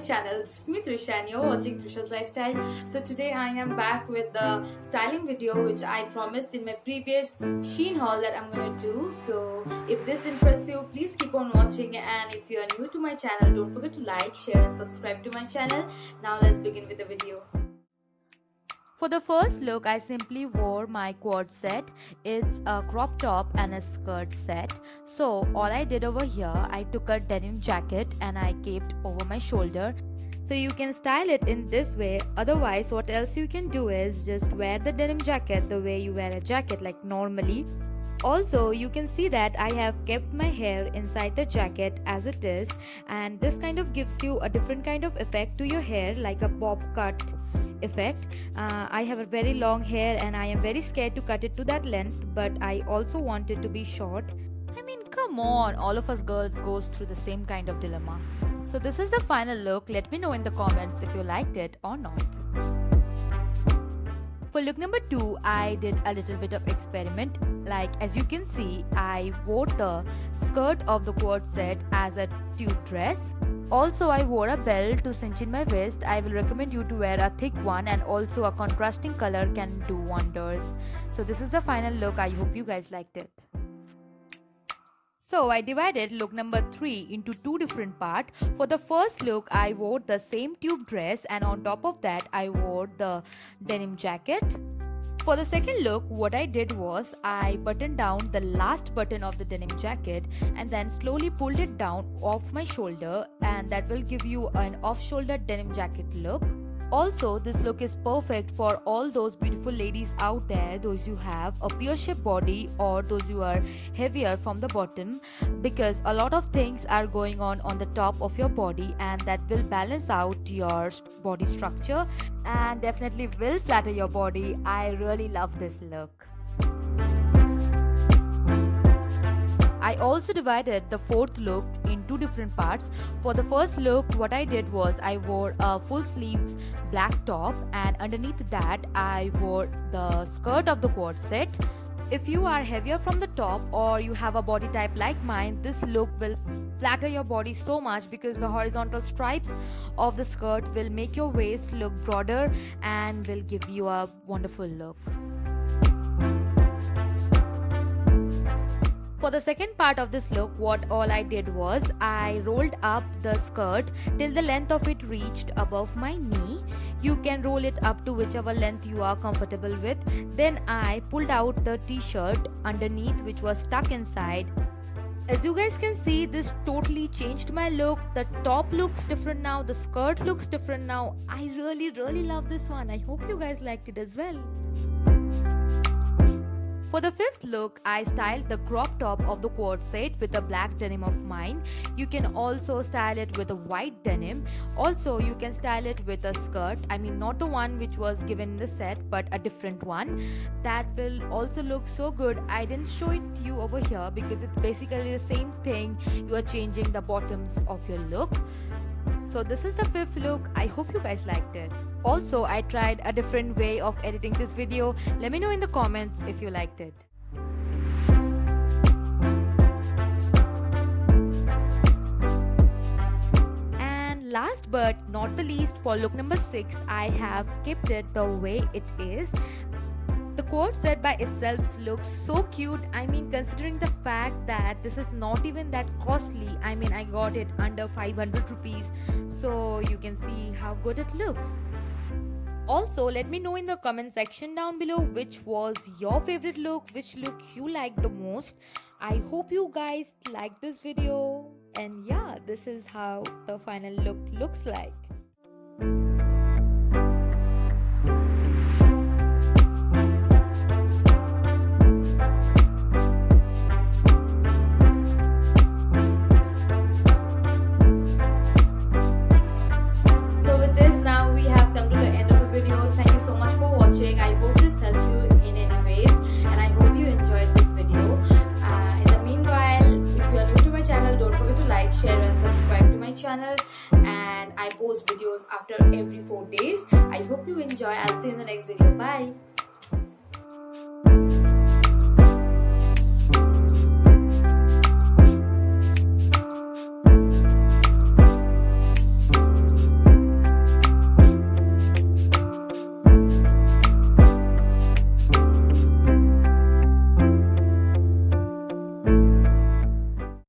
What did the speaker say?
channel. This is me Trisha and you're watching Trisha's Lifestyle. So today I am back with the styling video which I promised in my previous Shein haul that I'm gonna do. So if this interests you, please keep on watching, and if you are new to my channel, don't forget to like, share and subscribe to my channel. Now let's begin with the video. For the first look, I simply wore my quad set. It's a crop top and a skirt set. So all I did over here, I took a denim jacket and I kept over my shoulder. So you can style it in this way. Otherwise, what else you can do is just wear the denim jacket the way you wear a jacket, like normally. Also, you can see that I have kept my hair inside the jacket as it is, and this kind of gives you a different kind of effect to your hair, like a bob cut effect. I have a very long hair and I am very scared to cut it to that length, but I also want it to be short. I mean, come on, all of us girls goes through the same kind of dilemma. So this is the final look. Let me know in the comments if you liked it or not. For look number 2, I did a little bit of experiment. Like as you can see, I wore the skirt of the quad set as a tube dress. Also, I wore a belt to cinch in my waist. I will recommend you to wear a thick one, and also a contrasting color can do wonders. So this is the final look. I hope you guys liked it. So I divided look number 3 into 2 different parts. For the first look, I wore the same tube dress, and on top of that I wore the denim jacket. For the second look, what I did was I buttoned down the last button of the denim jacket and then slowly pulled it down off my shoulder, and that will give you an off-shoulder denim jacket look. Also, this look is perfect for all those beautiful ladies out there, those who have a pear-shaped body or those who are heavier from the bottom, because a lot of things are going on the top of your body, and that will balance out your body structure and definitely will flatter your body. I really love this look. I also divided the fourth look in 2 different parts. For the first look, what I did was I wore a full sleeves black top, and underneath that I wore the skirt of the quad set. If you are heavier from the top or you have a body type like mine, this look will flatter your body so much because the horizontal stripes of the skirt will make your waist look broader and will give you a wonderful look. For the second part of this look, what all I did was I rolled up the skirt till the length of it reached above my knee. You can roll it up to whichever length you are comfortable with. Then I pulled out the t-shirt underneath, which was stuck inside. As you guys can see, this totally changed my look. The top looks different now, the skirt looks different now. I really love this one. I hope you guys liked it as well. For the fifth look, I styled the crop top of the quad set with a black denim of mine. You can also style it with a white denim. Also, you can style it with a skirt. I mean, not the one which was given in the set, but a different one. That will also look so good. I didn't show it to you over here because it's basically the same thing. You are changing the bottoms of your look. So this is the fifth look. I hope you guys liked it. Also, I tried a different way of editing this video. Let me know in the comments if you liked it. And last but not the least, for look number 6, I have kept it the way it is. The quad set by itself looks so cute. I mean, considering the fact that this is not even that costly. I mean, I got it under 500 rupees. So you can see how good it looks. Also, let me know in the comment section down below which was your favorite look, which look you liked the most. I hope you guys liked this video. And yeah, this is how the final look looks like. Channel, and I post videos after every 4 days. I hope you enjoy. I'll see you in the next video. Bye.